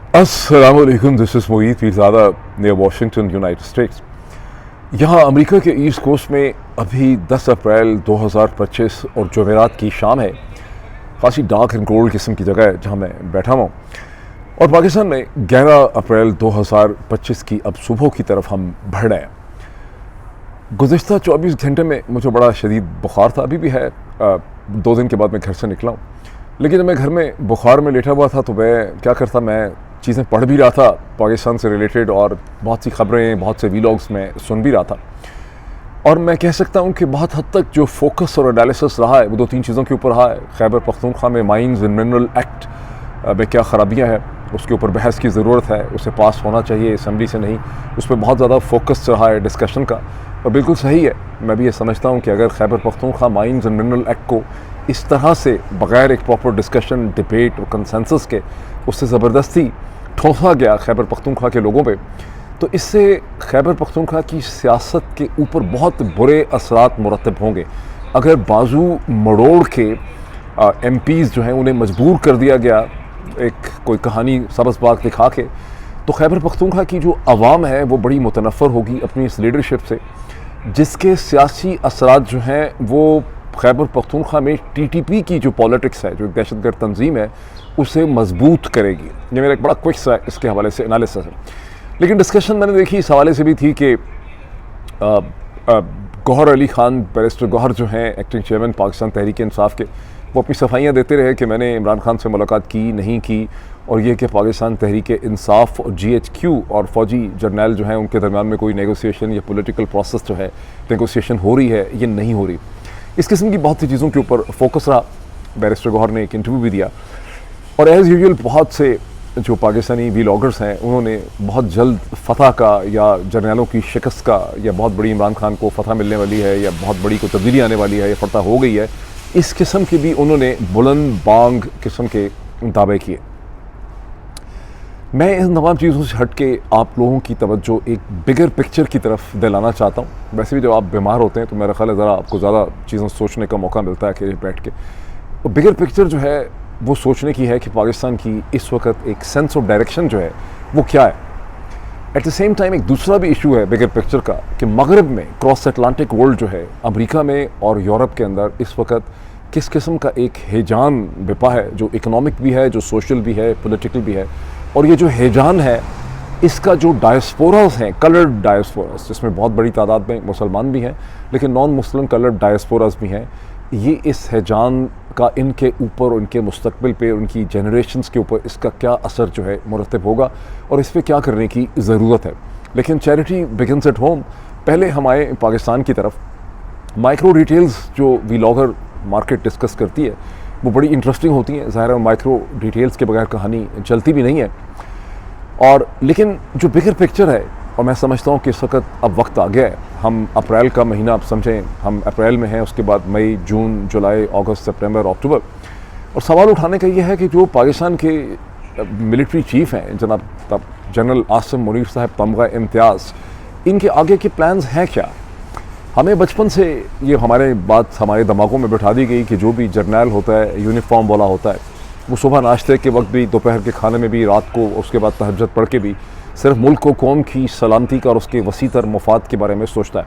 अस्सलामुअलैकुम, this is Moid Pirzada near Washington, United states. यहाँ America के ईस्ट कोस्ट में अभी 10 अप्रैल 2025 और जुमेरात की शाम है। खासी डार्क एंड कोल्ड किस्म की जगह है जहाँ मैं बैठा हुआ हूँ। और पाकिस्तान में 11 अप्रैल 2025 की अब सुबह की तरफ हम बढ़ रहे हैं। गुज़िश्ता 24 घंटे में मुझे बड़ा शदीद बुखार था, अभी भी है। 2 दिन के बाद मैं घर से निकला हूँ, लेकिन जब मैं घर में बुखार में लेटा हुआ था तो मैं क्या करता, मैं चीज़ें पढ़ भी रहा था पाकिस्तान से रिलेटेड और बहुत सी खबरें, बहुत से वीलॉग्स में सुन भी रहा था। और मैं कह सकता हूँ कि बहुत हद तक जो फोकस और एनालिसिस रहा है वो 2-3 चीज़ों के ऊपर रहा है। खैबर पख्तूनख्वा में माइंस एंड मिनरल एक्ट में क्या ख़राबियाँ हैं, उसके ऊपर बहस की ज़रूरत है, उसे पास होना चाहिए असम्बली से, नहीं उस पर बहुत ज़्यादा फोकस रहा है डिस्कशन का। और बिल्कुल सही है, मैं भी ये समझता हूँ कि अगर Khyber Pakhtunkhwa mines and mineral act को इस तरह से बग़ैर एक प्रॉपर डिस्कशन, डिबेट और कंसेंसस के उससे ज़बरदस्ती ठोंसा गया खैबर पख्तूनख्वा के लोगों पे, तो इससे खैबर पख्तूनख्वा की सियासत के ऊपर बहुत बुरे असरात मुरतब होंगे। अगर बाजू मरोड़ के MPs जो हैं उन्हें मजबूर कर दिया गया एक कोई कहानी सबस बाग दिखा के, तो खैबर पख्तूनख्वा की जो आवाम है वो बड़ी मुतनफ़र होगी अपनी इस लीडरशिप से, जिसके सियासी असरात जो हैं वो खैबर पख्तूनख्वा में TTP की जो पॉलिटिक्स है, जो दहशतगर्द तंजीम है, उसे मजबूत करेगी। ये मेरा एक बड़ा क्विक सा इसके हवाले से एनालिसिस है। लेकिन डिस्कशन मैंने देखी इस हवाले से भी थी कि गौहर अली खान, बैरिस्टर गौहर जो हैं एक्टिंग चेयरमैन पाकिस्तान तहरीक इंसाफ के, वो अपनी सफाइयाँ देते रहे कि मैंने इमरान खान से मुलाकात की नहीं की, और ये कि पाकिस्तान तहरीक इंसाफ और GHQ और फ़ौजी जर्नैल जो हैं उनके दरमियान में कोई नेगोशिएशन या पॉलिटिकल प्रोसेस जो है, नेगोशिएशन हो रही है, ये नहीं हो रही। इस किस्म की बहुत सी चीज़ों के ऊपर फोकस रहा। बैरिस्टर गौहर ने एक इंटरव्यू भी दिया, और एज़ यूजुअल बहुत से जो पाकिस्तानी वीलॉगर्स हैं उन्होंने बहुत जल्द फतह का या जर्नैलों की शिकस्त का, या बहुत बड़ी इमरान खान को फतह मिलने वाली है, या बहुत बड़ी कोई तब्दीली आने वाली है, या फतह हो गई है, इस किस्म के भी उन्होंने बुलंद बांग किस्म के दावे किए। मैं इन तमाम चीज़ों से हट के आप लोगों की तवज्जो एक बिगर पिक्चर की तरफ दिलाना चाहता हूँ। वैसे भी जब आप बीमार होते हैं तो मेरा ख्याल है ज़रा आपको ज़्यादा चीज़ें सोचने का मौका मिलता है कि बैठ के। तो बिगर पिक्चर जो है वो सोचने की है कि पाकिस्तान की इस वक्त एक सेंस ऑफ डायरेक्शन जो है वो क्या है। एट द सेम टाइम एक दूसरा भी इशू है बिगर पिक्चर का कि मगरब में, क्रॉस अटलांटिक वर्ल्ड जो है, अमेरिका में और यूरोप के अंदर इस वक्त किस किस्म का एक हैजान बिपा है, जो इकोनॉमिक भी है, जो सोशल भी है, पॉलिटिकल भी है। और ये जो हैजान है, इसका जो डायस्पोरास हैं, कलर्ड डायस्पोरास, जिसमें बहुत बड़ी तादाद में मुसलमान भी हैं लेकिन नॉन मुस्लिम कलर्ड डायस्पोरास भी हैं, ये इस हैजान का इनके ऊपर, उनके मुस्तकबिल पे, उनकी जनरेशन्स के ऊपर इसका क्या असर जो है मुरतब होगा और इस पर क्या करने की ज़रूरत है। लेकिन चैरिटी बिगिंस एट होम। पहले हम आए पाकिस्तान की तरफ। माइक्रो डिटेल्स जो वीलॉगर मार्केट डिस्कस करती है वो बड़ी इंटरेस्टिंग होती हैं। ज़ाहिर है माइक्रो डिटेल्स के बगैर कहानी चलती भी नहीं है। और लेकिन जो बिगर पिक्चर है, और मैं समझता हूँ कि इस वक्त अब वक्त आ गया है, हम अप्रैल का महीना आप समझें, हम अप्रैल में हैं, उसके बाद मई, जून, जुलाई, अगस्त, सितंबर, अक्टूबर। और सवाल उठाने का ये है कि जो पाकिस्तान के मिलिट्री चीफ़ हैं जनाब जनरल आसिम मुनीर साहब तमगा इम्तियाज़, इनके आगे के प्लान्स हैं क्या। हमें बचपन से ये हमारे बात हमारे दिमागों में बैठा दी गई कि जो भी जर्नैल होता है, यूनिफॉर्म वाला होता है, वो सुबह नाश्ते के वक्त भी, दोपहर के खाने में भी, रात को, उसके बाद तहज्जुद पढ़ के भी सिर्फ मुल्क को, कौम की सलामती का और उसके वसी तर मफाद के बारे में सोचता है।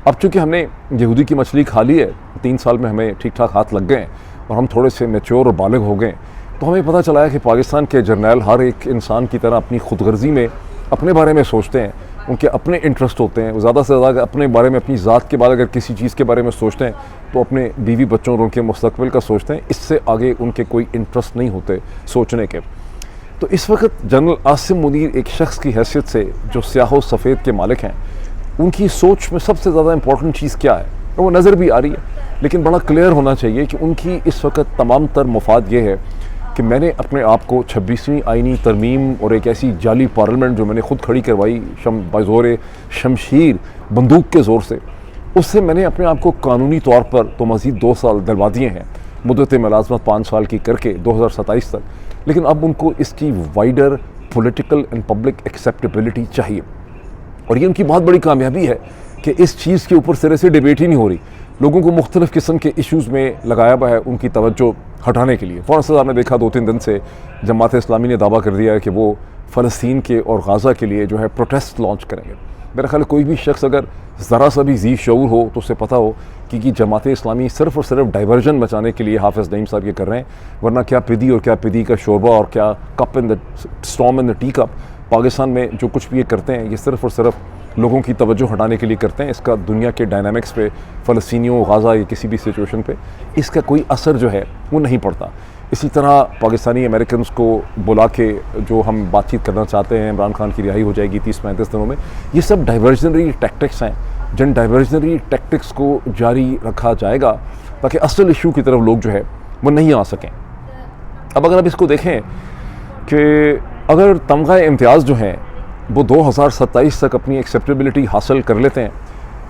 अब चूँकि हमने यहूदी की मछली खा ली है, 3 साल में हमें ठीक ठाक हाथ लग गए हैं और हम थोड़े से मैच्योर और बालिग हो गए, तो हमें पता चला है कि पाकिस्तान के जर्नैल हर एक इंसान की तरह अपनी खुदगर्जी में अपने बारे में सोचते हैं। उनके अपने इंटरेस्ट होते हैं। वो ज़्यादा से ज़्यादा अपने बारे में, अपनी ज़ात के बाद अगर किसी चीज़ के बारे में सोचते हैं तो अपने बीवी बच्चों और उनके मुस्तकबिल का सोचते हैं। इससे आगे उनके कोई इंटरेस्ट नहीं होते सोचने के। तो इस वक्त जनरल आसिम मुनीर एक शख्स की हैसियत से जो स्याह व सफ़ेद के मालिक हैं, उनकी सोच में सबसे ज़्यादा इंपॉर्टेंट चीज़ क्या है, और वो नज़र भी आ रही है, लेकिन बड़ा क्लियर होना चाहिए कि उनकी इस वक्त तमाम तर मफाद ये है कि मैंने अपने आप को 26वीं आइनी तरमीम और एक ऐसी जाली पार्लियामेंट जो मैंने ख़ुद खड़ी करवाई बज़ोर शमशीर, बंदूक के ज़ोर से, उससे मैंने अपने आप को कानूनी तौर पर तो मज़ीद 2 साल दिलवा दिए हैं, मुद्दत मुलाज़मत 5 साल की करके 2027 तक। लेकिन अब उनको इसकी wider political and public acceptability चाहिए, और ये उनकी बहुत बड़ी कामयाबी है कि इस चीज़ के ऊपर सिरे से डिबेट ही नहीं हो रही। लोगों को मुख्तलिफ़ किस्म के इश्यूज़ में लगाया हुआ है, उनकी तवज्जो हटाने के लिए। फ़ौरन से आपने देखा 2-3 दिन से जमात इस्लामी ने दावा कर दिया है कि वो फ़लस्तीन के और गाज़ा के लिए जो है प्रोटेस्ट लॉन्च करेंगे। मेरा ख्याल है कोई भी शख्स अगर ज़रा सा भी जी शऊर हो तो उसे पता हो कि जमात इस्लामी सिर्फ़ और सिर्फ डाइवर्जन बचाने के लिए हाफ़िज़ नईम साहब ये कर रहे हैं, वरना क्या पिदी और क्या पिदी का शोरबा और क्या cup in the storm in the tea cup, Pakistan में जो कुछ भी ये करते हैं ये सिर्फ़ और सिर्फ लोगों की तवज्जो हटाने के लिए करते हैं। इसका दुनिया के डायनामिक्स पे, फ़लस्तीनियों, गाज़ा या किसी भी सिचुएशन पे इसका कोई असर जो है वो नहीं पड़ता। इसी तरह पाकिस्तानी अमेरिकन को बुला के जो हम बातचीत करना चाहते हैं, इमरान खान की रिहाई हो जाएगी 30-35 दिनों में, ये सब डाइवर्जनरी टैक्टिक्स हैं जिन डाइवर्जनरी टैक्टिक्स को जारी रखा जाएगा ताकि असल इशू की तरफ लोग जो है वो नहीं आ सकें। अब अगर आप इसको देखें कि अगर तमगा इम्तियाज़ जो हैं वो 2027 तक अपनी एक्सेप्टेबिलिटी हासिल कर लेते हैं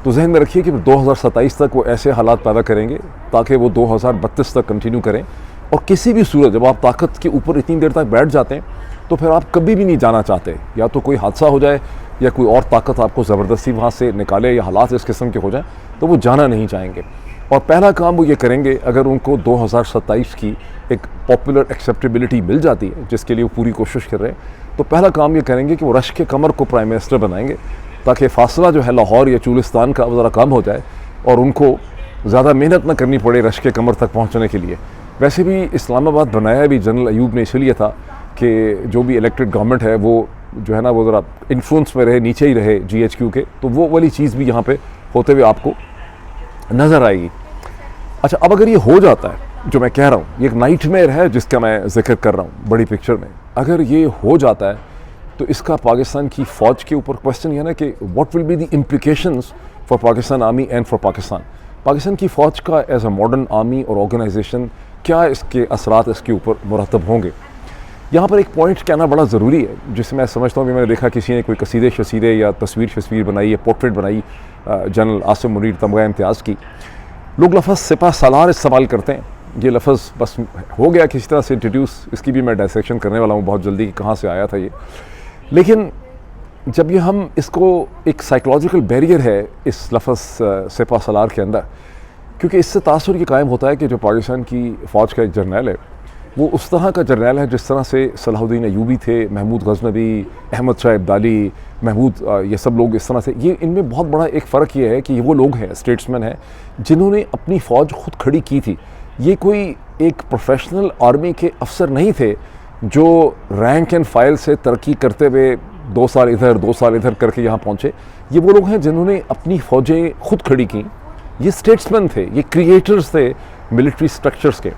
तो जहन में रखिए कि 2027 तक वो ऐसे हालात पैदा करेंगे ताकि वो 2032 तक कंटिन्यू करें। और किसी भी सूरत जब आप ताकत के ऊपर इतनी देर तक बैठ जाते हैं तो फिर आप कभी भी नहीं जाना चाहते, या तो कोई हादसा हो जाए या कोई और ताकत आपको ज़बरदस्ती वहाँ से निकाले या हालात इस किस्म के हो जाएं तो वो जाना नहीं चाहेंगे। और पहला काम वो ये करेंगे, अगर उनको 2027 की एक पॉपुलर एक्सेप्टेबिलिटी मिल जाती है जिसके लिए वो पूरी कोशिश कर रहे हैं, तो पहला काम ये करेंगे कि वो रश्क कमर को प्राइम मिनिस्टर बनाएंगे ताकि फ़ासला जो है लाहौर या चुलिस्तान का ज़रा कम हो जाए और उनको ज़्यादा मेहनत ना करनी पड़े रश्क कमर तक पहुँचने के लिए। वैसे भी इस्लामाबाद बनाया भी जनरल अयूब ने इसलिए था कि जो भी इलेक्टेड गवर्नमेंट है वो जो है ना वो ज़रा इन्फ्लुएंस में रहे, नीचे ही रहे GHQ के, तो वो वाली चीज़ भी यहाँ पे होते हुए आपको नज़र आएगी। अच्छा, अब अगर ये हो जाता है जो मैं कह रहा हूँ, ये एक नाइटमेयर है जिसका मैं जिक्र कर रहा हूँ बड़ी पिक्चर में, अगर ये हो जाता है तो इसका पाकिस्तान की फ़ौज के ऊपर क्वेश्चन ये ना कि what will be the implications for Pakistan army and for Pakistan. Pakistan की फ़ौज का एज अ मॉडर्न आर्मी और ऑर्गेनाइजेशन क्या इसके असरात इसके ऊपर मुरतब होंगे। यहाँ पर एक पॉइंट कहना बड़ा ज़रूरी है जिससे मैं समझता हूँ कि मैंने देखा किसी ने कोई कसीदे शसीदे या तस्वीर बनाई या पोर्ट्रेट बनाई जनरल आसिम मुनीर तमगा इम्तियाज़ की, लोग लफ्ज़ सिपा सालार इस्तेमाल करते हैं। ये लफ्ज़ बस हो गया किसी तरह से इंट्रोड्यूस, इसकी भी मैं डायसेक्शन करने वाला हूँ बहुत जल्दी कि कहाँ से आया था ये। लेकिन जब ये हम इसको एक साइकोलॉजिकल बैरियर है इस लफ्ज़ सिपा सालार के अंदर, क्योंकि इससे तासुर ये कायम होता है कि जो पाकिस्तान की फ़ौज का एक जर्नैल है वो उस तरह का जर्नैल है जिस तरह से सलाहुद्दीन अयूबी थे, महमूद गज़नवी, अहमद शाह अब्दाली, महमूद, ये सब लोग इस तरह से। ये इनमें बहुत बड़ा एक फ़र्क ये है कि ये वो लोग हैं, स्टेट्समैन हैं जिन्होंने अपनी फ़ौज खुद खड़ी की थी। ये कोई एक प्रोफेशनल आर्मी के अफसर नहीं थे जो रैंक एंड फाइल से तरक्की करते हुए 2 साल इधर 2 साल इधर करके यहाँ पहुँचे। ये वो लोग हैं जिन्होंने अपनी फ़ौजें खुद खड़ी की। ये स्टेट्समैन थे, ये क्रिएटर्स थे मिलिट्री स्ट्रक्चर्स के।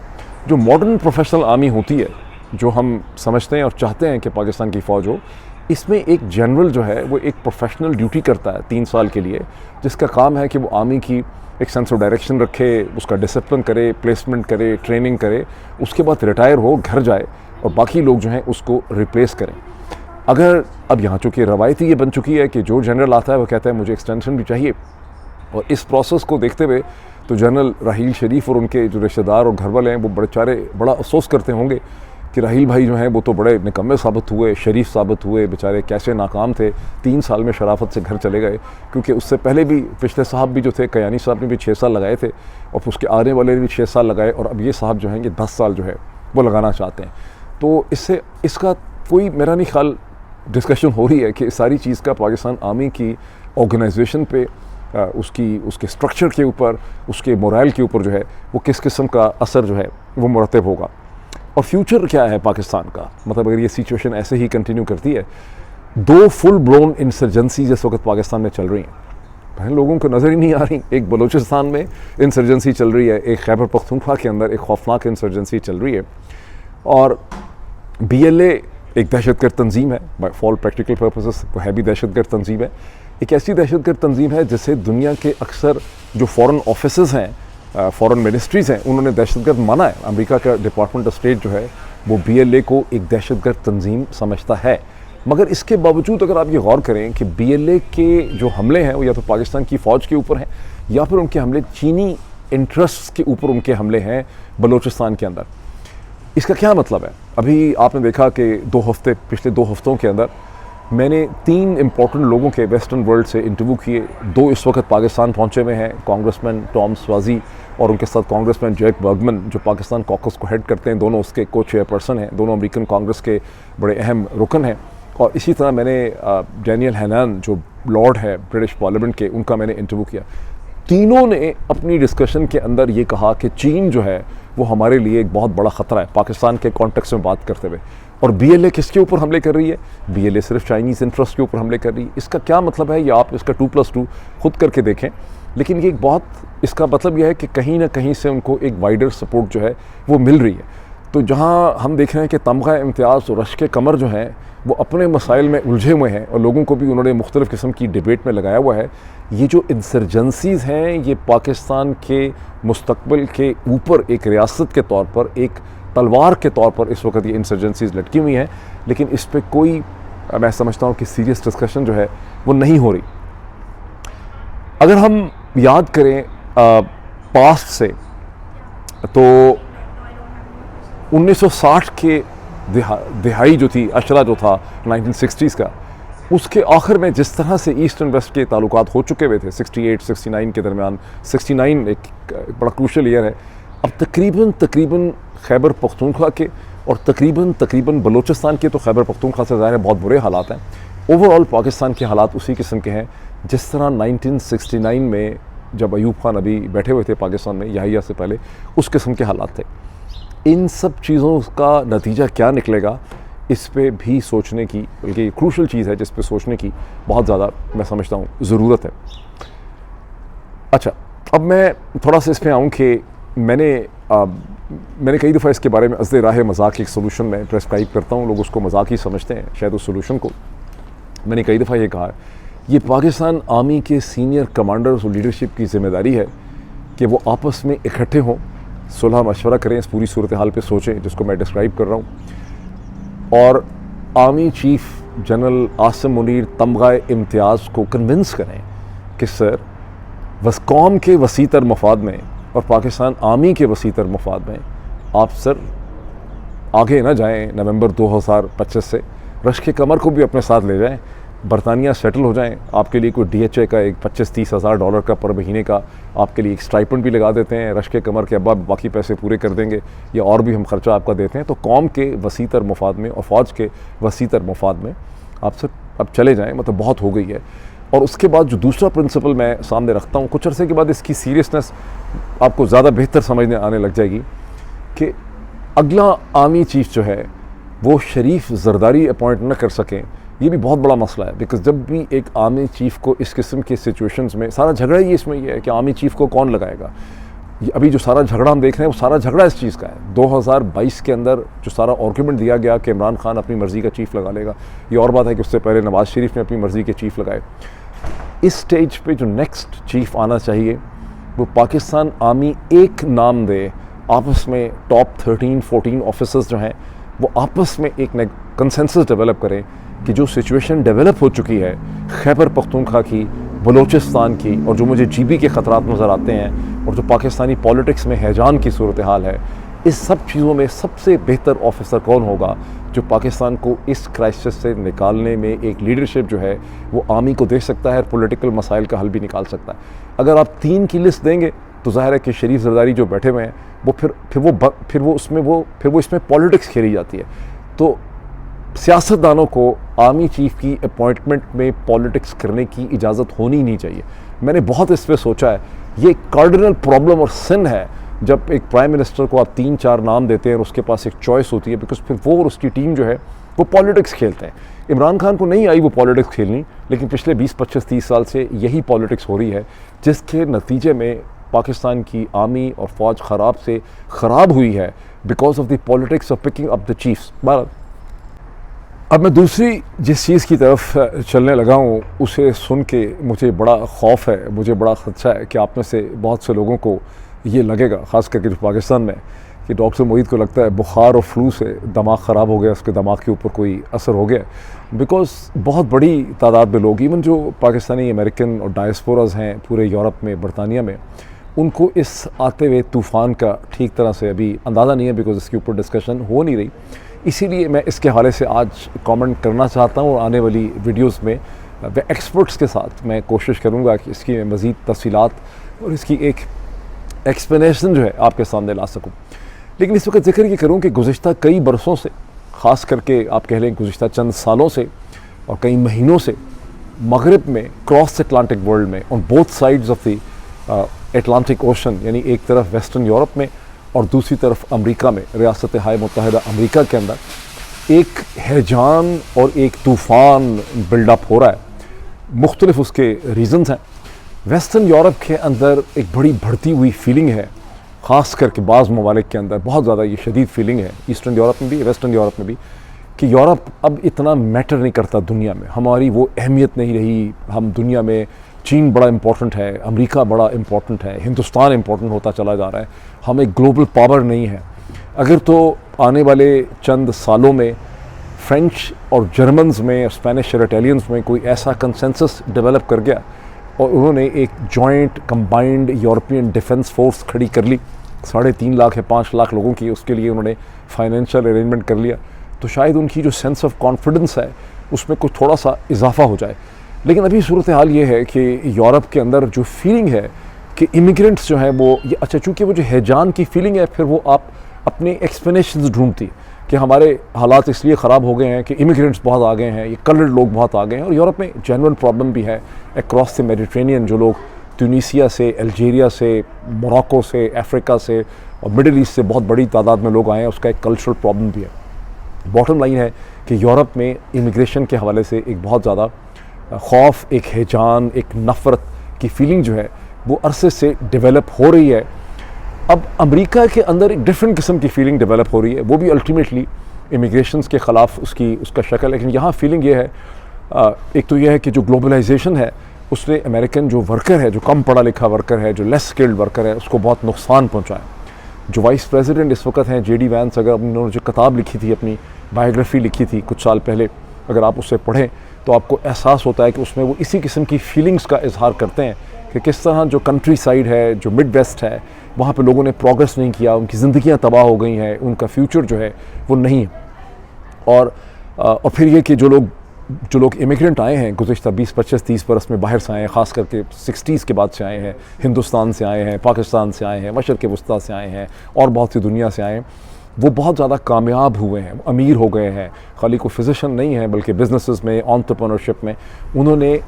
जो मॉडर्न प्रोफेशनल आर्मी होती है जो हम समझते हैं और चाहते हैं कि पाकिस्तान की फ़ौज हो, इसमें एक जनरल जो है वो एक प्रोफेशनल ड्यूटी करता है 3 साल के लिए, जिसका काम है कि वो आर्मी की एक सेंस ऑफ डायरेक्शन रखे, उसका डिसिप्लिन करे, प्लेसमेंट करे, ट्रेनिंग करे, उसके बाद रिटायर हो, घर जाए और बाकी लोग जो हैं उसको रिप्लेस करें। अगर अब यहाँ चूँकि रवायती ये बन चुकी है कि जो जनरल आता है वो कहता है मुझे एक्सटेंशन भी चाहिए, और इस प्रोसेस को देखते हुए तो जनरल राहील शरीफ और उनके जो रिश्तेदार और घर वाले हैं वो बड़ा अफसोस करते होंगे कि राहील भाई जो हैं वो तो बड़े निकम्मे साबित हुए, शरीफ साबित हुए, बेचारे कैसे नाकाम थे, 3 साल में शराफत से घर चले गए। क्योंकि उससे पहले भी पिछले साहब भी जो थे, कयानी साहब ने भी 6 साल लगाए थे और उसके आने वाले ने भी 6 साल लगाए, और अब ये साहब जो हैं ये 10 साल जो है वो लगाना चाहते हैं। तो इससे इसका कोई मेरा नहीं ख्याल डिस्कशन हो रही है कि इस सारी चीज़ का पाकिस्तान आर्मी की ऑर्गेनाइजेशन पे, उसके स्ट्रक्चर के ऊपर, उसके मोरल के ऊपर जो है वो किस किस्म का असर जो है वो मुरतब होगा। और फ्यूचर क्या है पाकिस्तान का, मतलब अगर ये सिचुएशन ऐसे ही कंटिन्यू करती है, 2 फुल ब्लोन इंसर्जेंसी इस वक्त पाकिस्तान में चल रही हैं, बहन लोगों को नज़र ही नहीं आ रही। एक बलूचिस्तान में इंसर्जेंसी चल रही है, एक खैबर पख्तूनख्वा के अंदर एक खौफनाक इंसर्जेंसी चल रही है, और BLA एक दहशतगर्द तंजीम है, फॉर प्रैक्टिकल पर्पसेस वो है भी दहशतगर्द तंजीम है। एक ऐसी दहशतगर्द तंजीम है जिसे दुनिया के अक्सर जो फ़ॉरेन ऑफिसेज़ हैं, फ़ॉरेन मिनिस्ट्रीज़ हैं, उन्होंने दहशतगर्द माना है। अमेरिका का डिपार्टमेंट ऑफ स्टेट जो है वो BLA को एक दहशतगर्द तंजीम समझता है। मगर इसके बावजूद अगर आप ये गौर करें कि BLA के जो हमले हैं वो या तो पाकिस्तान की फ़ौज के ऊपर हैं या फिर उनके हमले चीनी इंटरेस्ट्स के ऊपर उनके हमले हैं बलूचिस्तान के अंदर। इसका क्या मतलब है? अभी आपने देखा कि पिछले 2 हफ्तों के अंदर मैंने 3 इम्पोर्टेंट लोगों के वेस्टर्न वर्ल्ड से इंटरव्यू किए। 2 इस वक्त पाकिस्तान पहुंचे हुए हैं, कांग्रेसमैन टॉम स्वाजी और उनके साथ कांग्रेसमैन जैक बर्गमन, जो पाकिस्तान कॉकस को हेड करते हैं। दोनों उसके को चेयरपर्सन हैं, दोनों अमेरिकन कांग्रेस के बड़े अहम रुकन हैं। और इसी तरह मैंने डैनियल हैनान, जो लॉर्ड है ब्रिटिश पार्लियामेंट के, उनका मैंने इंटरव्यू किया। तीनों ने अपनी डिस्कशन के अंदर ये कहा कि चीन जो है वो हमारे लिए एक बहुत बड़ा ख़तरा है, पाकिस्तान के कॉन्टेक्स्ट में बात करते हुए। और बीएलए किसके ऊपर हमले कर रही है? बीएलए सिर्फ चाइनीज़ इंटरेस्ट के ऊपर हमले कर रही है। इसका क्या मतलब है, ये आप इसका 2+2 खुद करके देखें। लेकिन ये एक बहुत, इसका मतलब यह है कि कहीं ना कहीं से उनको एक वाइडर सपोर्ट जो है वो मिल रही है। तो जहाँ हम देख रहे हैं कि तमगा इम्तियाज़ और रश्क कमर जो हैं वो अपने मसाइल में उलझे हुए हैं और लोगों को भी उन्होंने मुख्तलिफ़ किस्म की डिबेट में लगाया हुआ है। ये जो इंसर्जेंसीज़ हैं ये पाकिस्तान के मुस्तकबिल के ऊपर एक रियासत के तौर पर, एक तलवार के तौर पर इस वक्त ये इंसर्जेंसीज़ लटकी हुई हैं। लेकिन इस पर कोई, मैं समझता हूँ कि सीरियस डिस्कशन जो है वो नहीं हो रही। अगर हम याद करें पास्ट से, तो 1960 के दिहाई जो थी, अशरा जो था 1960s का, उसके आखिर में जिस तरह से ईस्ट एंड वेस्ट के ताल्लुकात हो चुके हुए थे 68-69 के दरमियान, 69 एक बड़ा क्रूशल ईयर है। अब तकरीबन खैबर पख्तूनख्वा के और तकरीबन बलूचिस्तान के, तो खैबर पख्तूनख्वा से ज़ाहिर है बहुत बुरे हालात हैं। ओवरऑल पाकिस्तान के हालात उसी किस्म के हैं जिस तरह 1969 में जब अयूब खान अभी बैठे हुए थे पाकिस्तान में, याहिया से पहले, उस किस्म के हालात थे। इन सब चीज़ों का नतीजा क्या निकलेगा, इस पे भी सोचने की, बल्कि क्रूशल चीज़ है जिस पे सोचने की बहुत ज़्यादा, मैं समझता हूँ, ज़रूरत है। अच्छा, अब मैं थोड़ा सा इस पे आऊँ कि मैंने कई दफ़ा इसके बारे में अज़्ज़े राह मजाक एक सोल्यूशन में प्रेस्क्राइब करता हूँ। लोग उसको मजाक ही समझते हैं शायद उस सोल्यूशन को। मैंने कई दफ़ा ये कहा है, ये पाकिस्तान आर्मी के सीनियर कमांडर्स और लीडरशिप की ज़िम्मेदारी है कि वो आपस में इकट्ठे हों, सुलह मशवरा करें, इस पूरी सूरत हाल पे सोचें जिसको मैं डिस्क्राइब कर रहा हूँ, और army chief general Asim Munir तमगा इम्तियाज़ को कन्विंस करें कि सर, बस कौम के वसीतर मफाद में और पाकिस्तान आर्मी के वसीतर मफाद में आप सर आगे ना जाएं। नवंबर 2025 से रश्क कमर को भी अपने साथ ले जाएं, बरतानिया सेटल हो जाएं। आपके लिए कोई DHA का एक 25-30 हज़ार डॉलर का पर महीने का आपके लिए एक स्टाइपेंड भी लगा देते हैं। रश्क कमर के अब्बा बाकी पैसे पूरे कर देंगे, या और भी हम खर्चा आपका देते हैं। तो कौम के वसीतर मफाद में और फ़ौज के वसीतर मफाद में आप सर अब चले जाएँ, मतलब बहुत हो गई है। और उसके बाद जो दूसरा प्रिंसिपल मैं सामने रखता हूँ, कुछ अरसे के बाद इसकी सीरियसनेस आपको ज़्यादा बेहतर समझने आने लग जाएगी, कि अगला आर्मी चीफ जो है वो शरीफ जरदारी अपॉइंट न कर सकें, ये भी बहुत बड़ा मसला है। बिकॉज जब भी एक आर्मी चीफ को इस किस्म के सिचुएशंस में, सारा झगड़ा ही इसमें ये है कि आर्मी चीफ को कौन लगाएगा। अभी जो सारा झगड़ा हम देख रहे हैं वो सारा झगड़ा इस चीज़ का है। 2022 के अंदर जो सारा आर्गूमेंट दिया गया कि इमरान खान अपनी मर्ज़ी का चीफ लगा लेगा, ये और बात है कि उससे पहले नवाज़ शरीफ ने अपनी मर्ज़ी के चीफ लगाए। इस स्टेज पे जो नेक्स्ट चीफ आना चाहिए वो पाकिस्तान आर्मी एक नाम दे, आपस में टॉप 13-14 ऑफिसर्स जो हैं वो आपस में एक कंसेंसस डेवलप करें कि जो सिचुएशन डेवलप हो चुकी है खैबर पख्तूनख्वा की, बलूचिस्तान की, और जो मुझे GB के ख़तरात नज़र आते हैं, और जो पाकिस्तानी पॉलिटिक्स में हैजान की सूरत हाल है, इस सब चीज़ों में सबसे बेहतर ऑफिसर कौन होगा जो पाकिस्तान को इस क्राइसिस से निकालने में एक लीडरशिप जो है वो आर्मी को दे सकता है, पॉलिटिकल मसाइल का हल भी निकाल सकता है। अगर आप 3 की लिस्ट देंगे तो जाहिर है कि शरीफ जरदारी जो बैठे हुए हैं वो फिर वो इसमें पॉलिटिक्स खेली जाती है। तो सियासतदानों को आर्मी चीफ की अपॉइंटमेंट में पॉलिटिक्स करने की इजाज़त होनी नहीं चाहिए। मैंने बहुत इस पर सोचा है, ये कार्डिनल प्रॉब्लम और सिन है जब एक प्राइम मिनिस्टर को आप 3-4 नाम देते हैं और उसके पास एक चॉइस होती है, बिकॉज फिर वो और उसकी टीम जो है वो पॉलिटिक्स खेलते हैं। इमरान खान को नहीं आई वो पॉलिटिक्स खेलनी, लेकिन पिछले 20-25-30 साल से यही पॉलिटिक्स हो रही है, जिसके नतीजे में पाकिस्तान की आर्मी और फ़ौज ख़राब से ख़राब हुई है because of the politics of picking up the chiefs. अब मैं दूसरी जिस चीज़ की तरफ चलने लगा हूँ उसे सुन के मुझे बड़ा खौफ है, मुझे बड़ा ख़दशा है कि आप में से बहुत से लोगों को ये लगेगा, ख़ास करके जो पाकिस्तान में, कि डॉक्टर मोईद को लगता है बुखार और फ्लू से दिमाग ख़राब हो गया, उसके दिमाग के ऊपर कोई असर हो गया। बिकॉज़ बहुत बड़ी तादाद में लोग, इवन जो पाकिस्तानी अमेरिकन और डायस्पोराज हैं पूरे यूरोप में, बरतानिया में, उनको इस आते हुए तूफ़ान का ठीक तरह से अभी अंदाज़ा नहीं है, बिकॉज़ इसके ऊपर डिस्कशन हो नहीं रही। इसीलिए मैं इसके हवाले से आज कमेंट करना चाहता हूँ और आने वाली वीडियोस में वे एक्सपर्ट्स के साथ मैं कोशिश करूँगा कि इसकी मैं मज़ीद तफसीलात और इसकी एक एक्सप्लेनेशन जो है आपके सामने ला सकूँ। लेकिन इस वक्त जिक्र ये करूँ कि गुज़िश्ता कई बरसों से, ख़ास करके आप कह लें गुज़िश्ता चंद सालों से और कई महीनों से मगरिब में, क्रॉस अटलांटिक वर्ल्ड में, on both sides of the Atlantic ocean, यानी एक तरफ वेस्टर्न यूरोप में और दूसरी तरफ अमेरिका में, रियासत हाय मुत्तहिदा अमेरिका के अंदर एक हैजान और एक तूफ़ान बिल्डअप हो रहा है। मुख्तलिफ उसके रीज़न्स हैं। वेस्टर्न यूरोप के अंदर एक बड़ी बढ़ती हुई फीलिंग है, ख़ास करके बाज़ ममालिक के अंदर बहुत ज़्यादा ये शदीद फीलिंग है, ईस्टर्न यूरोप में भी, वेस्टर्न यूरोप में भी, कि यूरोप अब इतना मैटर नहीं करता दुनिया में, हमारी वो अहमियत नहीं रही। हम दुनिया में, चीन बड़ा इम्पोर्टेंट है, अमेरिका बड़ा इम्पोर्टेंट है, हिंदुस्तान इम्पोर्टेंट होता चला जा रहा है, हम एक ग्लोबल पावर नहीं है। अगर तो आने वाले चंद सालों में फ्रेंच और जर्मन्स में, स्पेनिश और इटालियंस में कोई ऐसा कंसेंसस डेवलप कर गया और उन्होंने एक joint combined European defence force खड़ी कर ली, 3.5 लाख या 5 लाख लोगों की, उसके लिए उन्होंने फाइनेंशियल अरेंजमेंट कर लिया, तो शायद उनकी जो सेंस ऑफ कॉन्फिडेंस है उसमें कुछ थोड़ा सा इजाफा हो जाए। लेकिन अभी सूरत हाल ये है कि यूरोप के अंदर जो फीलिंग है कि इमिग्रेंट्स जो हैं वो ये, अच्छा चूँकि वो जो हैजान की फीलिंग है, फिर वो आप अपने एक्सप्लेनेशंस ढूंढती कि हमारे हालात इसलिए ख़राब हो गए हैं कि इमिग्रेंट्स बहुत आ गए हैं, ये कलर्ड लोग बहुत आ गए हैं। और यूरोप में जेन्युइन प्रॉब्लम भी है अक्रॉस द मेडिटेरेनियन, जो लोग ट्यूनीसिया से, अल्जीरिया से, मोरक्को से, अफ्रीका से और मिडिल ईस्ट से बहुत बड़ी तादाद में लोग आए हैं, उसका एक कल्चरल प्रॉब्लम भी है। बॉटम लाइन है कि यूरोप में इमिग्रेशन के हवाले से एक बहुत ज़्यादा खौफ, एक हैजान, एक नफ़रत की फीलिंग जो है वो अरसे से डेवलप हो रही है। अब अमेरिका के अंदर एक डिफरेंट किस्म की फीलिंग डेवलप हो रही है, वो भी अल्टीमेटली इमिग्रेशंस के ख़िलाफ़ उसका शक्ल। लेकिन यहाँ फीलिंग ये है, एक तो ये है कि जो ग्लोबलाइजेशन है उसने अमेरिकन जो वर्कर है, जो कम पढ़ा लिखा वर्कर है, जो लेस स्किल्ड वर्कर है, उसको बहुत नुकसान पहुँचाया। जो वाइस प्रेसिडेंट इस वक्त हैं JD वैंस, अगर उन्होंने जो किताब लिखी थी, अपनी बायोग्राफी लिखी थी कुछ साल पहले, अगर आप उससे पढ़ें तो आपको एहसास होता है कि उसमें वो इसी किस्म की फीलिंग्स का इजहार करते हैं कि किस तरह जो कंट्री साइड है, जो मिड वेस्ट है, वहाँ पे लोगों ने प्रोग्रेस नहीं किया, उनकी ज़िंदगियाँ तबाह हो गई हैं, उनका फ्यूचर जो है वो नहीं है। और फिर ये कि जो लोग इमिग्रेंट आए हैं गुज़िश्ता 20, 25, 30 बरस में बाहर से आए हैं, ख़ास करके 60s के बाद से आए हैं, हिंदुस्तान से आए हैं, पाकिस्तान से आए हैं, मशरक़ वस्ता से आए हैं और बहुत सी दुनिया से आए हैं, वो बहुत ज़्यादा कामयाब हुए हैं, अमीर हो गए हैं। खाली को फिजिशियन नहीं है बल्कि बिजनेसेस में, एंटरप्रेन्योरशिप में उन्होंने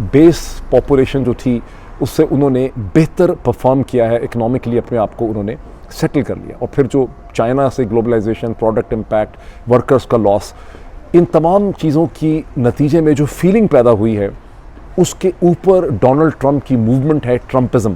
बेस पॉपुलेशन जो थी उससे उन्होंने बेहतर परफॉर्म किया है, इकनॉमिकली अपने आप को उन्होंने सेटल कर लिया। और फिर जो चाइना से ग्लोबलाइजेशन, प्रोडक्ट इम्पैक्ट, वर्कर्स का लॉस, इन तमाम चीज़ों की नतीजे में जो फीलिंग पैदा हुई है, उसके ऊपर डोनाल्ड ट्रंप की मूवमेंट है ट्रम्पिज़म।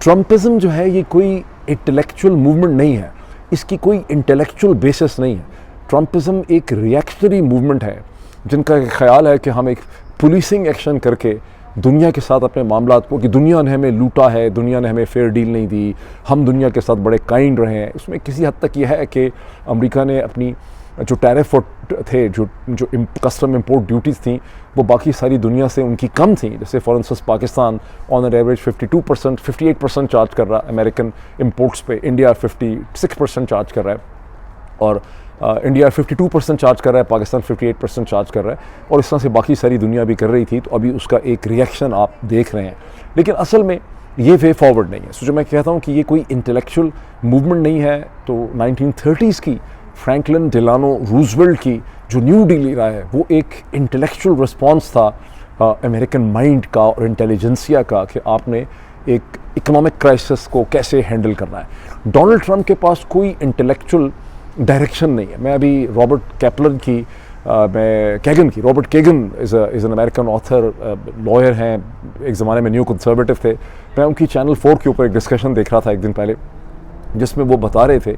ट्रम्पिज़म जो है ये कोई इंटेलेक्चुअल मूवमेंट नहीं है, इसकी कोई इंटेलेक्चुअल बेसिस नहीं है। ट्रम्पिज़म एक रिएक्शनरी मूवमेंट है जिनका ख्याल है कि हम एक पुलिसिंग एक्शन करके दुनिया के साथ अपने मामलात को, कि दुनिया ने हमें लूटा है, दुनिया ने हमें फेयर डील नहीं दी, हम दुनिया के साथ बड़े काइंड रहे हैं। उसमें किसी हद तक यह है कि अमेरिका ने अपनी जो टैरिफ थे, जो कस्टम इंपोर्ट ड्यूटीज़ थी, वो बाकी सारी दुनिया से उनकी कम थी। जैसे for instance Pakistan on an average 52%, 58% charge कर रहा है अमेरिकन इंपोर्ट्स पे, इंडिया 56% चार्ज कर रहा है, और इंडिया 52% चार्ज कर रहा है, पाकिस्तान 58% चार्ज कर रहा है, और इस तरह से बाकी सारी दुनिया भी कर रही थी। तो अभी उसका एक रिएक्शन आप देख रहे हैं, लेकिन असल में ये वे फॉरवर्ड नहीं है। सो जो मैं कहता हूँ कि ये कोई इंटेलेक्चुअल मूवमेंट नहीं है, तो 1930s की फ्रैंकलिन डिलानो रूजवेल्ट की जो न्यू डील रहा है वो एक इंटेलेक्चुअल रिस्पॉन्स था अमेरिकन माइंड का और इंटेलिजेंसिया का, कि आपने एक इकोनॉमिक क्राइसिस को कैसे हैंडल करना है। डोनाल्ड ट्रंप के पास कोई इंटेलेक्चुअल डायरेक्शन नहीं है। मैं अभी रॉबर्ट कैपलन की Robert Kegan is an American author, lawyer हैं, एक ज़माने में न्यू कंसर्वेटिव थे। मैं उनकी चैनल 4 के ऊपर एक डिस्कशन देख रहा था एक दिन पहले, जिसमें वो बता रहे थे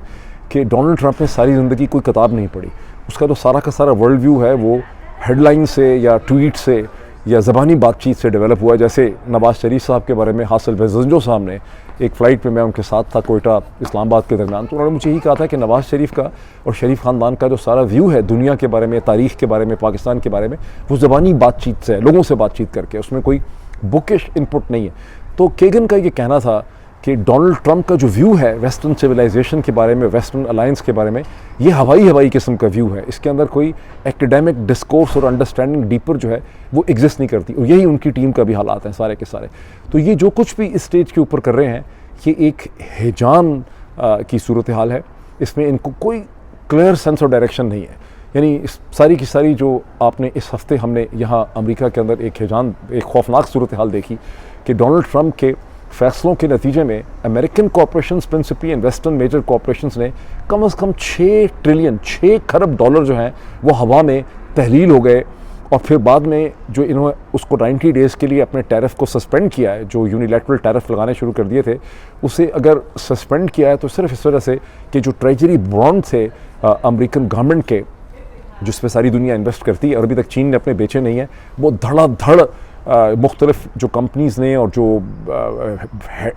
कि डोनाल्ड ट्रंप ने सारी ज़िंदगी कोई किताब नहीं पढ़ी, उसका जो सारा का सारा वर्ल्ड व्यू है वो हेडलाइन से या ट्वीट से या ज़बानी बातचीत से डेवलप हुआ है। जैसे नवाज़ शरीफ साहब के बारे में हासिल बेजंजो साहब ने, एक फ़्लाइट पे मैं उनके साथ था कोयटा इस्लामाबाद के दरमियान, तो उन्होंने मुझे यही कहा था कि नवाज़ शरीफ का और शरीफ ख़ानदान का जो सारा व्यू है दुनिया के बारे में, तारीख़ के बारे में, पाकिस्तान के बारे में, वो ज़बानी बातचीत से है, लोगों से बातचीत करके, उसमें कोई बुकिश इनपुट नहीं है। तो केगन का ये कहना था कि डोनाल्ड ट्रंप का जो व्यू है वेस्टर्न सिविलाइजेशन के बारे में, वेस्टर्न अलायंस के बारे में, ये हवाई किस्म का व्यू है। इसके अंदर कोई एकेडमिक डिस्कोर्स और अंडरस्टैंडिंग डीपर जो है वो एग्जिस्ट नहीं करती, और यही उनकी टीम का भी हालात हैं सारे के सारे। तो ये जो कुछ भी इस स्टेज के ऊपर कर रहे हैं, ये एक हिजान की सूरत हाल है। इसमें इनको कोई क्लियर सेंस ऑफ डायरेक्शन नहीं है। यानी इस सारी की सारी जो आपने इस हफ्ते हमने यहाँ अमेरिका के अंदर एक खौफनाक सूरत हाल देखी कि डोनाल्ड ट्रंप के फैसलों के नतीजे में American corporations principally and western major corporations ने कम से कम 6 खरब डॉलर जो हैं वो हवा में तहलील हो गए। और फिर बाद में जो इन्होंने उसको 90 डेज़ के लिए अपने टैरिफ को सस्पेंड किया है, जो यूनिलैटरल टैरिफ लगाने शुरू कर दिए थे, उसे अगर सस्पेंड किया है तो सिर्फ इस वजह से कि जो ट्रेजरी बॉन्ड थे अमेरिकन गवर्नमेंट के, जिस पे सारी दुनिया इन्वेस्ट करती है और अभी तक चीन ने अपने बेचे नहीं है, वो धड़ाधड़ मुख्तलिफ जो कंपनीज़ ने और जो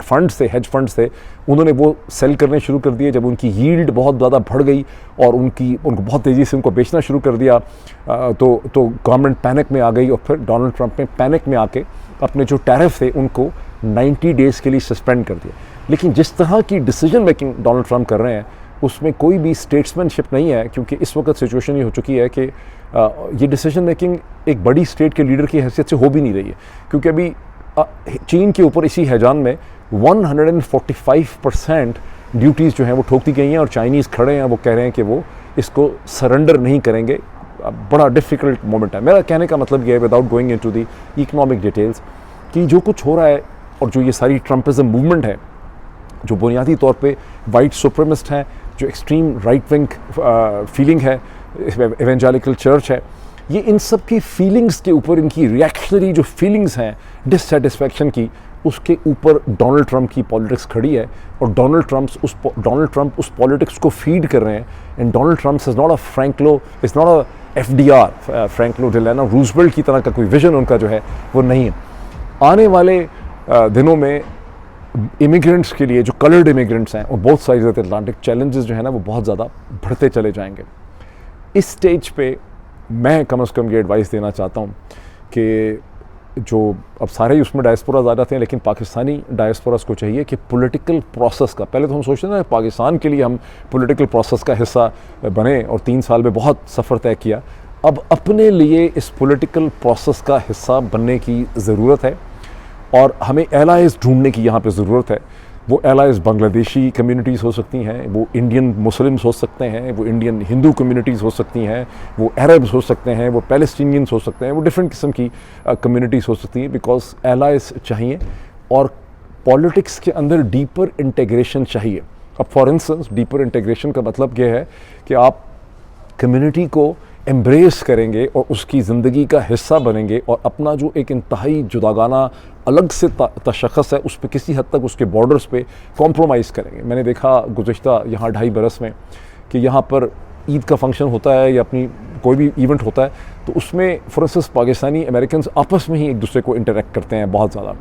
फंड्स थे, हेज फंड्स थे, उन्होंने वो सेल करने शुरू कर दिए। जब उनकी यील्ड बहुत ज़्यादा बढ़ गई और उनको बहुत तेज़ी से उनको बेचना शुरू कर दिया, तो गवर्नमेंट पैनिक में आ गई। और फिर डोनाल्ड ट्रंप ने पैनिक में आके अपने जो टैरिफ थे उनको 90 डेज़ के लिए सस्पेंड कर दिया। लेकिन जिस तरह की डिसीजन मेकिंग डोनाल्ड ट्रंप कर रहे हैं उसमें कोई भी स्टेट्समैनशिप नहीं है, क्योंकि इस वक्त सिचुएशन ये हो चुकी है कि ये डिसीजन मेकिंग एक बड़ी स्टेट के लीडर की हैसियत से हो भी नहीं रही है। क्योंकि अभी चीन के ऊपर इसी हैजान में 145% ड्यूटीज़ जो हैं वो ठोक दी गई हैं, और चाइनीज़ खड़े हैं, वो कह रहे हैं कि वो इसको सरेंडर नहीं करेंगे। बड़ा डिफ़िकल्ट मोमेंट है। मेरा कहने का मतलब ये है, without going into the economic details, कि जो कुछ हो रहा है और जो ये सारी ट्रम्पिज्म मूवमेंट है, जो बुनियादी तौर पे वाइट सुप्रीमिस्ट हैं, जो एक्सट्रीम राइट विंग फीलिंग है, एवेंजेलिकल चर्च है, ये इन सब की फीलिंग्स के ऊपर, इनकी रिएक्शनरी जो फीलिंग्स हैं डिससेटिस्फैक्शन की, उसके ऊपर डोनाल्ड ट्रंप की पॉलिटिक्स खड़ी है। और डोनाल्ड ट्रंप उस पॉलिटिक्स को फीड कर रहे हैं। And Donald Trump is not a FDR, Franklin Delano Roosevelt की तरह का कोई विजन उनका जो है वो नहीं है। आने वाले दिनों में इमिग्रेंट्स के लिए, जो कलर्ड इमिग्रेंट्स हैं, और both sides of the Atlantic, challenges जो है ना वो बहुत ज़्यादा बढ़ते चले जाएंगे। इस स्टेज पे मैं कम से कम ये एडवाइस देना चाहता हूँ कि जो अब सारे ही उसमें डायस्पोराज आ जाते हैं, लेकिन पाकिस्तानी डायस्पोराज को चाहिए कि पॉलिटिकल प्रोसेस का, पहले तो हम सोचते हैं ना पाकिस्तान के लिए हम पॉलिटिकल प्रोसेस का हिस्सा बने और 3 साल में बहुत सफ़र तय किया, अब अपने लिए इस पॉलिटिकल प्रोसेस का हिस्सा बनने की ज़रूरत है। और हमें एलाइज़ ढूंढने की यहाँ पे ज़रूरत है। वो एलाइज़ बांग्लादेशी कम्युनिटीज़ हो सकती हैं, वो इंडियन मुस्लिम्स हो सकते हैं, वो इंडियन हिंदू कम्युनिटीज़ हो सकती हैं, वो अरब्स हो सकते हैं, वो पैलेस्टीनियंस हो सकते हैं, वो डिफरेंट किस्म की कम्युनिटीज़ हो सकती हैं। बिकॉज एलाइज़ चाहिए और पॉलिटिक्स के अंदर डीपर इंटीग्रेशन चाहिए। अब फॉर इंस्टेंस डीपर इंटीग्रेशन का मतलब ये है कि आप कम्युनिटी को एम्ब्रेस करेंगे और उसकी ज़िंदगी का हिस्सा बनेंगे, और अपना जो एक इंतहाई जुदागाना अलग से तशख़्ख़ुस है उस पर किसी हद तक उसके बॉर्डर्स पे कॉम्प्रोमाइज़ करेंगे। मैंने देखा गुज़िश्ता यहाँ 2.5 बरस में कि यहाँ पर ईद का फंक्शन होता है या अपनी कोई भी इवेंट होता है, तो उसमें फॉर इंस्टेंस पाकिस्तानी अमेरिकन आपस में ही एक दूसरे को इंटरेक्ट करते हैं बहुत ज़्यादा।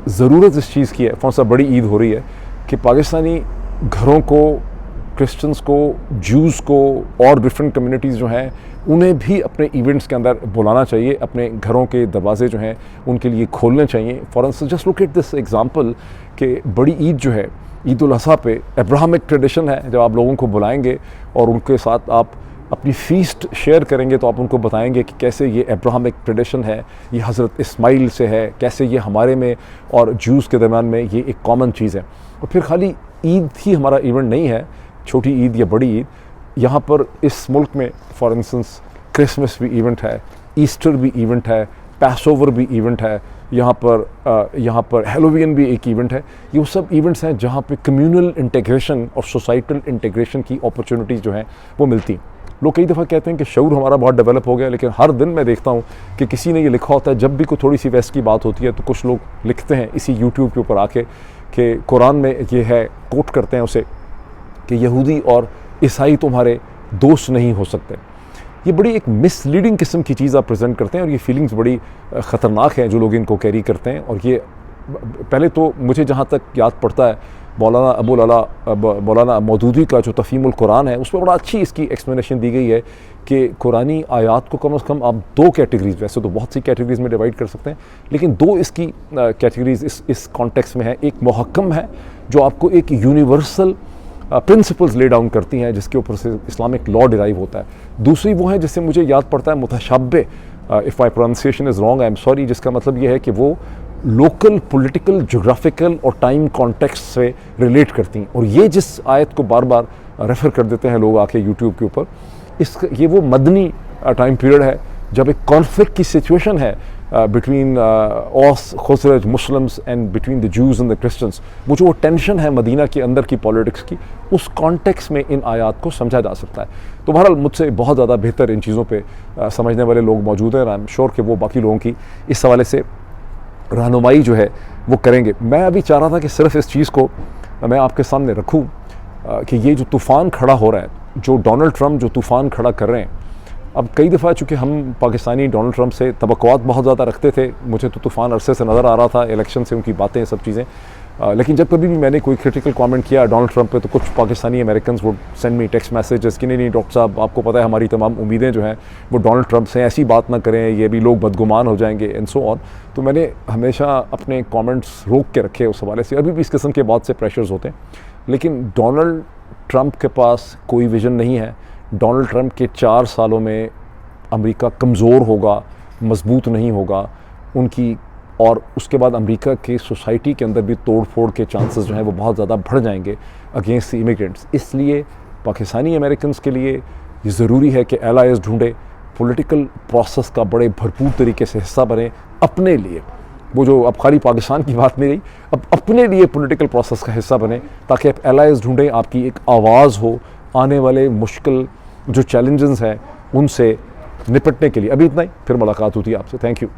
ज़रूरत इस चीज़ की है, कौन सा बड़ी ईद हो रही है, कि पाकिस्तानी घरों को, क्रिश्चियंस को, जूस को और डिफरेंट कम्युनिटीज़ जो हैं उन्हें भी अपने इवेंट्स के अंदर बुलाना चाहिए। अपने घरों के दरवाजे जो हैं उनके लिए खोलने चाहिए। For instance just look at this example कि बड़ी ईद जो है, ईद उल अज़हा पे अब्राहमिक ट्रेडिशन है, जब आप लोगों को बुलाएंगे और उनके साथ आप अपनी फीस्ट शेयर करेंगे तो आप उनको बताएंगे कि कैसे ये अब्राहमिक ट्रेडिशन है, ये हज़रत इस्माइल से है, कैसे ये हमारे में और जूस के दरमियान में ये एक कॉमन चीज़ है। और फिर खाली ईद ही हमारा इवेंट नहीं है, छोटी ईद या बड़ी ईद, यहाँ पर इस मुल्क में फॉर इंस्टेंस क्रिसमस भी इवेंट है, ईस्टर भी इवेंट है, पैसओवर भी इवेंट है, यहाँ पर हेलोवीन भी एक इवेंट है। ये वो सब इवेंट्स हैं जहाँ पे कम्युनल इंटीग्रेशन और सोसाइटल इंटीग्रेशन की अपॉर्चुनिटीज़ जो हैं वो मिलती हैं। लोग कई दफ़ा कहते हैं कि शऊर हमारा बहुत डेवलप हो गया, लेकिन हर दिन मैं देखता हूँ कि किसी ने ये लिखा होता है, जब भी कोई थोड़ी सी वेस्ट की बात होती है तो कुछ लोग लिखते हैं इसी यूट्यूब के ऊपर आके कि कुरान में ये है, कोट करते हैं उसे, कि यहूदी और ईसाई तुम्हारे दोस्त नहीं हो सकते। ये बड़ी एक मिसलीडिंग किस्म की चीज़ आप प्रेजेंट करते हैं, और ये फीलिंग्स बड़ी ख़तरनाक हैं जो लोग इनको कैरी करते हैं। और ये पहले तो मुझे जहाँ तक याद पड़ता है मौलाना मौदूदी का जो तफ़हीमुल कुरान है उसमें बड़ा अच्छी इसकी एक्सप्लेनेशन दी गई है कि कुरानी आयात को कम से कम आप दो कैटेगरीज, वैसे तो बहुत सी कैटेगरीज में डिवाइड कर सकते हैं, लेकिन दो इसकी कैटेगरीज इस कॉन्टेक्स्ट में है। एक मुहक्कम है जो आपको एक यूनिवर्सल प्रिंसिपल्स ले डाउन करती हैं जिसके ऊपर से इस्लामिक लॉ डिराइव होता है। दूसरी वो है जिससे मुझे याद पड़ता है मुतशब्बे, if my pronunciation is wrong I am sorry, जिसका मतलब ये है कि वो लोकल पॉलिटिकल जोग्राफिकल और टाइम कॉन्टेक्स्ट से रिलेट करती हैं। और ये जिस आयत को बार बार रेफ़र कर देते हैं लोग आके यूट्यूब के ऊपर, ये वो मदनी टाइम पीरियड है जब एक कॉन्फ्लिक्ट की सिचुएशन है between Aws Khazraj Muslims and between the Jews and the Christians. वो जो टेंशन है मदीना के अंदर की पॉलिटिक्स की, उस कॉन्टेक्स्ट में इन आयात को समझा जा सकता है। तो बहरहाल मुझसे बहुत ज़्यादा बेहतर इन चीज़ों पे समझने वाले लोग मौजूद हैं, आई एम श्योर कि वो बाकी लोगों की इस हवाले से रहनुमाई जो है वो करेंगे। मैं अभी चाह रहा था कि सिर्फ इस चीज़ को मैं आपके सामने रखूँ कि ये जो तूफ़ान खड़ा हो रहा है, जो डोनाल्ड ट्रंप जो तूफ़ान खड़ा कर रहे हैं, अब कई दफ़ा चूँकि हम पाकिस्तानी डोनाल्ड ट्रंप से तवक्कुआत बहुत ज़्यादा रखते थे, मुझे तो तूफ़ान अरसे से नज़र आ रहा था, इलेक्शन से उनकी बातें सब चीज़ें, लेकिन जब कभी भी मैंने कोई क्रिटिकल कमेंट किया डोनाल्ड ट्रंप पे, तो कुछ पाकिस्तानी अमेरिकन वो सेंड मी टेक्स्ट मैसेजेस कि नहीं डॉक्टर साहब, आपको पता है हमारी तमाम उम्मीदें जो हैं वो डोनाल्ड ट्रंप से, ऐसी बात ना करें, ये भी लोग बदगुमान हो जाएंगे एंड सो ऑन। तो मैंने हमेशा अपने कमेंट्स रोक के रखे उस हवाले से। अभी भी इस किस्म के बहुत से प्रेशर्स होते हैं, लेकिन डोनाल्ड ट्रंप के पास कोई विज़न नहीं है। डोनाल्ड ट्रंप के 4 सालों में अमेरिका कमज़ोर होगा, मजबूत नहीं होगा उनकी, और उसके बाद अमेरिका की सोसाइटी के अंदर भी तोड़ फोड़ के चांसेस जो हैं वो बहुत ज़्यादा बढ़ जाएंगे अगेंस्ट द इमिग्रेंट्स। इसलिए पाकिस्तानी अमेरिकन के लिए ये ज़रूरी है कि एलाइज ढूंढे, पॉलिटिकल प्रोसेस का बड़े भरपूर तरीके से हिस्सा बने अपने लिए। वो जो अब खाली पाकिस्तान की बात नहीं रही, अब अपने लिए पॉलिटिकल प्रोसेस का हिस्सा बने ताकि आप एलाइज ढूंढें, आपकी एक आवाज़ हो आने वाले मुश्किल जो चैलेंजेस हैं उनसे निपटने के लिए। अभी इतना ही, फिर मुलाकात होती है आपसे। Thank you.